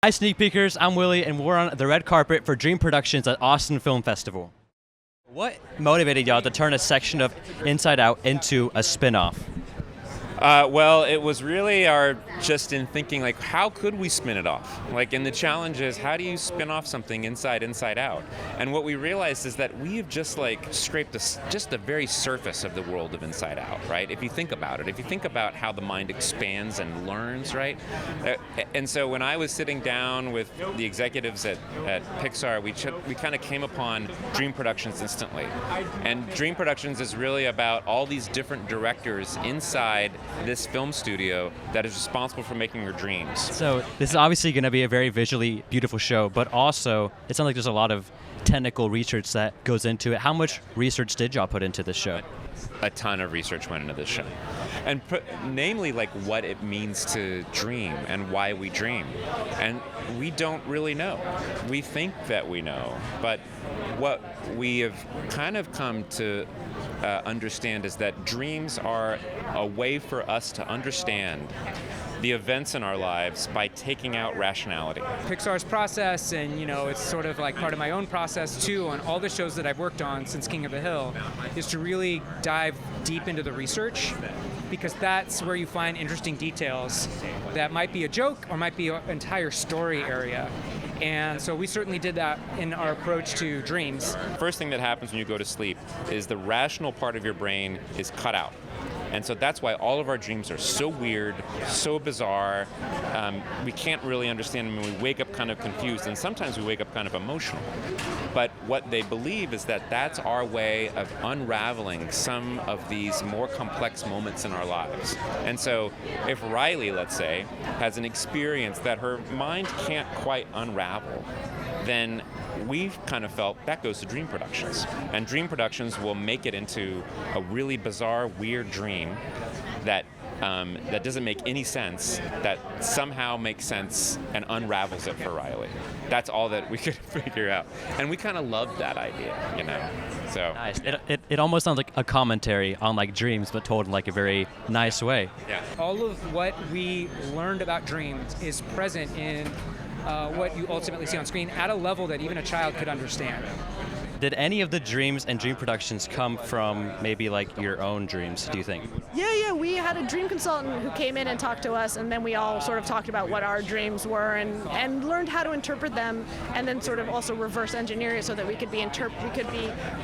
Hi, Sneak Peekers. I'm Willy, and we're on the red carpet for Dream Productions at Austin Film Festival. What motivated y'all to turn a section of Inside Out into a spin-off? Well, it was really just in thinking, like, how could we spin it off? Like, and the challenge is, how do you spin off something inside out? And what we realized is that we have just, like, scraped just the very surface of the world of Inside Out, right? If you think about it, if you think about how the mind expands and learns, right? And so when I was sitting down with the executives at Pixar, we kind of came upon Dream Productions instantly. And Dream Productions is really about all these different directors inside this film studio that is responsible for making your dreams. So this is obviously going to be a very visually beautiful show, but also it sounds like there's a lot of technical research that goes into it. How much research did y'all put into this show? A ton of research went into this show. And namely, like, what it means to dream and why we dream. And we don't really know. We think that we know, but what we have kind of come to understand is that dreams are a way for us to understand the events in our lives by taking out rationality. Pixar's process, and it's sort of like part of my own process too on all the shows that I've worked on since King of the Hill, is to really dive deep into the research, because that's where you find interesting details that might be a joke or might be an entire story area. And so we certainly did that in our approach to dreams. First thing that happens when you go to sleep is the rational part of your brain is cut out. And so that's why all of our dreams are so weird, so bizarre. We can't really understand them, and we wake up kind of confused, and sometimes we wake up kind of emotional. But what they believe is that that's our way of unraveling some of these more complex moments in our lives. And so if Riley, let's say, has an experience that her mind can't quite unravel, then we've kind of felt that goes to Dream Productions. And Dream Productions will make it into a really bizarre, weird dream that doesn't make any sense, that somehow makes sense and unravels it for Riley. That's all that we could figure out. And we kind of loved that idea, So Nice. It almost sounds like a commentary on like dreams, but told in like a very nice way. Yeah. All of what we learned about dreams is present in what you ultimately see on screen at a level that even a child could understand. Did any of the dreams and Dream Productions come from maybe like your own dreams, do you think? Yeah, we had a dream consultant who came in and talked to us, and then we all sort of talked about what our dreams were and learned how to interpret them, and then sort of also reverse engineer it so that we could be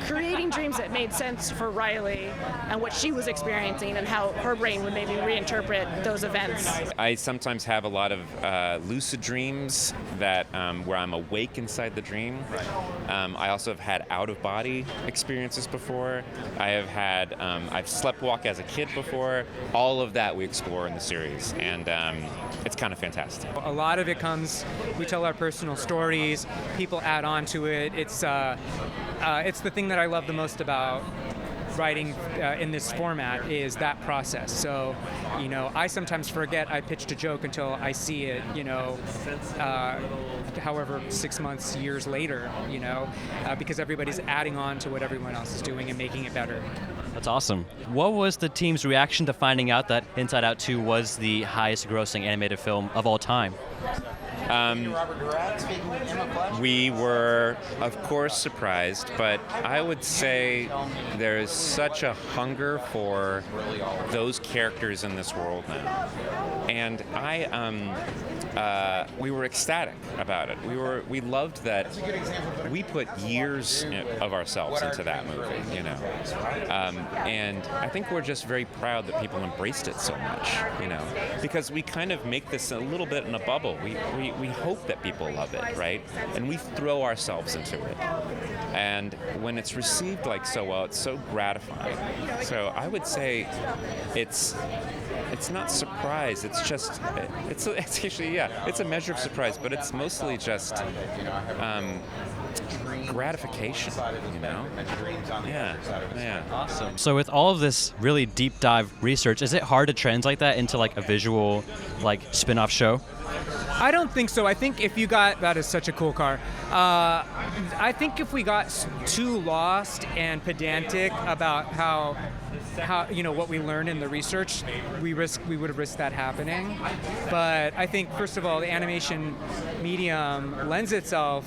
creating dreams that made sense for Riley and what she was experiencing and how her brain would maybe reinterpret those events. I sometimes have a lot of lucid dreams that where I'm awake inside the dream. I also have had out-of-body experiences before. I've sleptwalked as a kid before. All of that we explore in the series, and it's kind of fantastic. A lot of it comes, we tell our personal stories, people add on to it. It's the thing that I love the most about writing in this format is that process. So, I sometimes forget I pitched a joke until I see it, however 6 months, years later, because everybody's adding on to what everyone else is doing and making it better. That's awesome. What was the team's reaction to finding out that Inside Out 2 was the highest grossing animated film of all time? We were, of course, surprised, but I would say there is such a hunger for those characters in this world now. And we were ecstatic about it. We loved that we put years of ourselves into that movie, and I think we're just very proud that people embraced it so much, because we kind of make this a little bit in a bubble. We hope that people love it, right? And we throw ourselves into it. And when it's received like so well, it's so gratifying. So I would say it's not surprise. It's just it's actually it's a measure of surprise, but it's mostly just gratification, Yeah. Awesome. So with all of this really deep dive research, is it hard to translate that into like a visual like spin-off show? I don't think so. I think if you got, that is such a cool car. I think if we got too lost and pedantic about how how, what we learned in the research, we would have risked that happening. But I think, first of all, the animation medium lends itself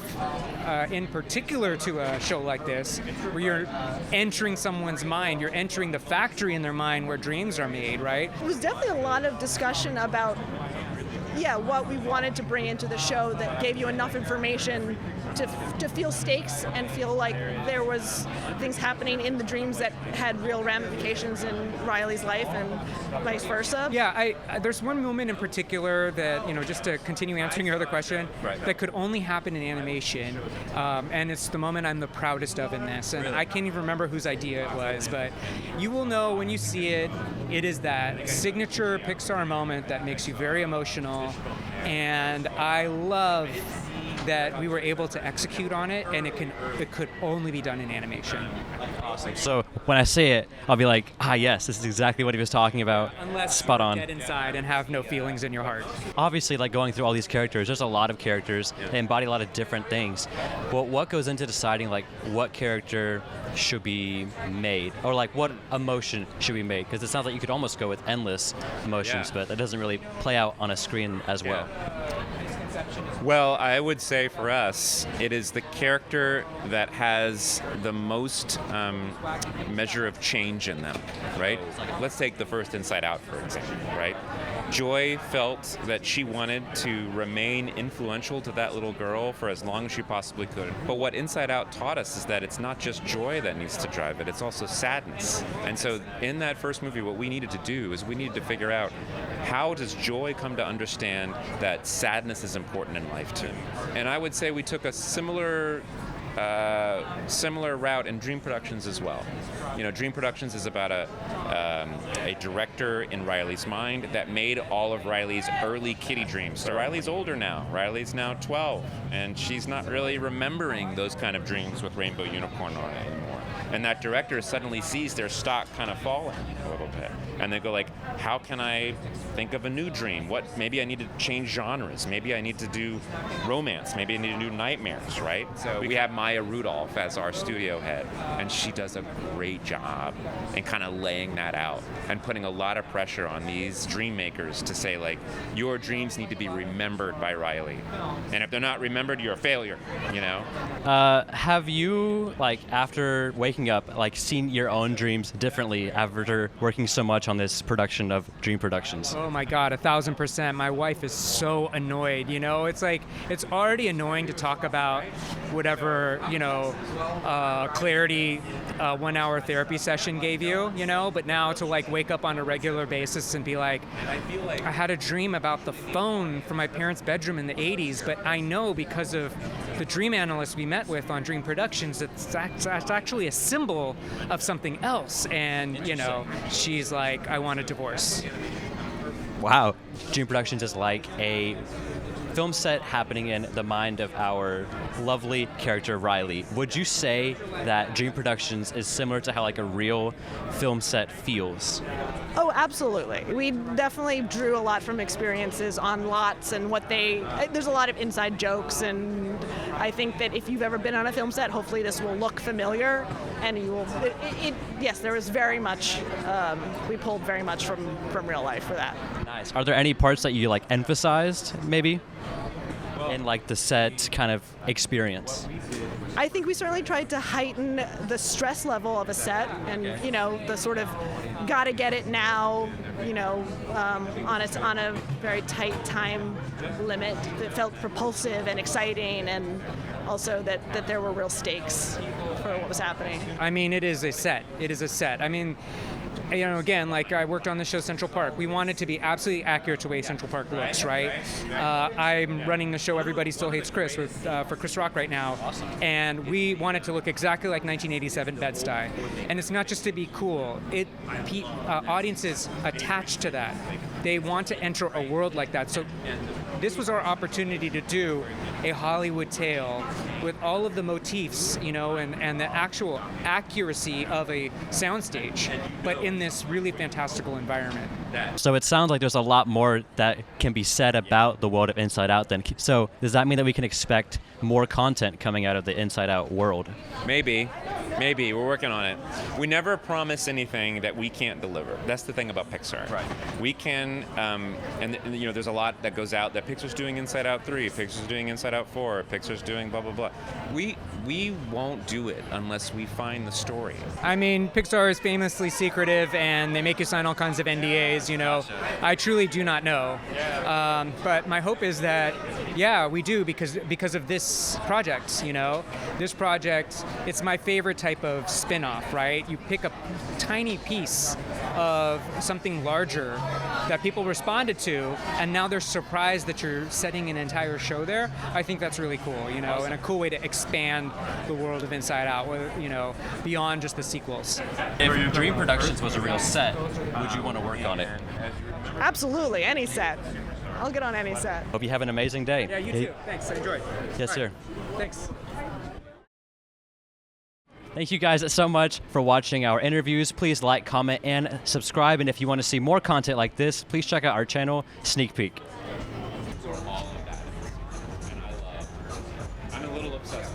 in particular to a show like this, where you're entering someone's mind, you're entering the factory in their mind where dreams are made, right? It was definitely a lot of discussion about what we wanted to bring into the show that gave you enough information to feel stakes and feel like there was things happening in the dreams that had real ramifications in Riley's life and vice versa. Yeah, there's one moment in particular that, just to continue answering your other question, that could only happen in animation, and it's the moment I'm the proudest of in this, and I can't even remember whose idea it was, but you will know when you see it, it is that signature Pixar moment that makes you very emotional, and I love that we were able to execute on it, and it could only be done in animation. Awesome. So when I say it, I'll be like, yes, this is exactly what he was talking about. Unless spot on. Get inside and have no feelings in your heart. Obviously, like going through all these characters, there's a lot of characters. They embody a lot of different things. Well, what goes into deciding like what character should be made, or like what emotion should be made? Because it sounds like you could almost go with endless emotions, but that doesn't really play out on a screen as well. Well, I would say for us, it is the character that has the most measure of change in them, right? Let's take the first Inside Out, for example, right? Joy felt that she wanted to remain influential to that little girl for as long as she possibly could. But what Inside Out taught us is that it's not just joy that needs to drive it, it's also sadness. And so in that first movie, what we needed to do is we needed to figure out, how does Joy come to understand that sadness is important in life too? And I would say we took a similar route in Dream Productions as well. Dream Productions is about a director in Riley's mind that made all of Riley's early kiddie dreams. So Riley's older now. Riley's now 12, and she's not really remembering those kind of dreams with Rainbow Unicorn on it anymore. And that director suddenly sees their stock kind of falling a little bit. And they go like, how can I think of a new dream? Maybe I need to change genres. Maybe I need to do romance. Maybe I need to do nightmares, right? So we have Maya Rudolph as our studio head, and she does a great job in kind of laying that out and putting a lot of pressure on these dream makers to say like, your dreams need to be remembered by Riley. And if they're not remembered, you're a failure, Have you, like, after waking up, like, seen your own dreams differently after working so much on this production of Dream Productions? Oh my God, 1,000%. My wife is so annoyed. It's like, it's already annoying to talk about whatever, clarity 1 hour therapy session gave you, but now to like wake up on a regular basis and be like, I had a dream about the phone from my parents' bedroom in the 80s, but I know because of the dream analyst we met with on Dream Productions, it's actually a symbol of something else. And, she's like, I want a divorce. Wow. Dream Productions is like a film set happening in the mind of our lovely character Riley. Would you say that Dream Productions is similar to how like a real film set feels? Oh, absolutely. We definitely drew a lot from experiences on lots and there's a lot of inside jokes, and I think that if you've ever been on a film set, hopefully this will look familiar, and you will, yes, there was very much, we pulled very much from real life for that. Nice. Are there any parts that you like emphasized maybe in like the set kind of experience? I think we certainly tried to heighten the stress level of a set, and the sort of gotta get it now, on a very tight time limit that felt propulsive and exciting, and also that there were real stakes for what was happening. I mean, it is a set. I mean, again, like I worked on the show Central Park. We wanted to be absolutely accurate to the way Central Park looks, right? I'm running the show Everybody Still Hates Chris for Chris Rock right now. Awesome. And we wanted to look exactly like 1987 Bed-Stuy. And it's not just to be cool. Audiences attach to that. they want to enter a world like that. So this was our opportunity to do a Hollywood tale with all of the motifs, and the actual accuracy of a soundstage, but in this really fantastical environment. So it sounds like there's a lot more that can be said about the world of Inside Out then. So does that mean that we can expect more content coming out of the Inside Out world? Maybe. We're working on it. We never promise anything that we can't deliver. That's the thing about Pixar. Right. We can, and there's a lot that goes out that Pixar's doing Inside Out 3, Pixar's doing Inside Out 4, Pixar's doing blah, blah, blah. We won't do it unless we find the story. I mean, Pixar is famously secretive, and they make you sign all kinds of NDAs, I truly do not know. But my hope is that, we do, because of this project, This project, it's my favorite type of spin-off, right? You pick a tiny piece of something larger that people responded to, and now they're surprised that you're setting an entire show there. I think that's really cool, and a cool way to expand the world of Inside Out, beyond just the sequels. If Dream Productions was a real set, would you want to work on it? Absolutely, any set. I'll get on any set. Hope you have an amazing day. Yeah, you too. Thanks. I enjoyed. Yes, sir. Thanks. Thank you guys so much for watching our interviews. Please like, comment, and subscribe. And if you want to see more content like this, please check out our channel, Sneak Peek.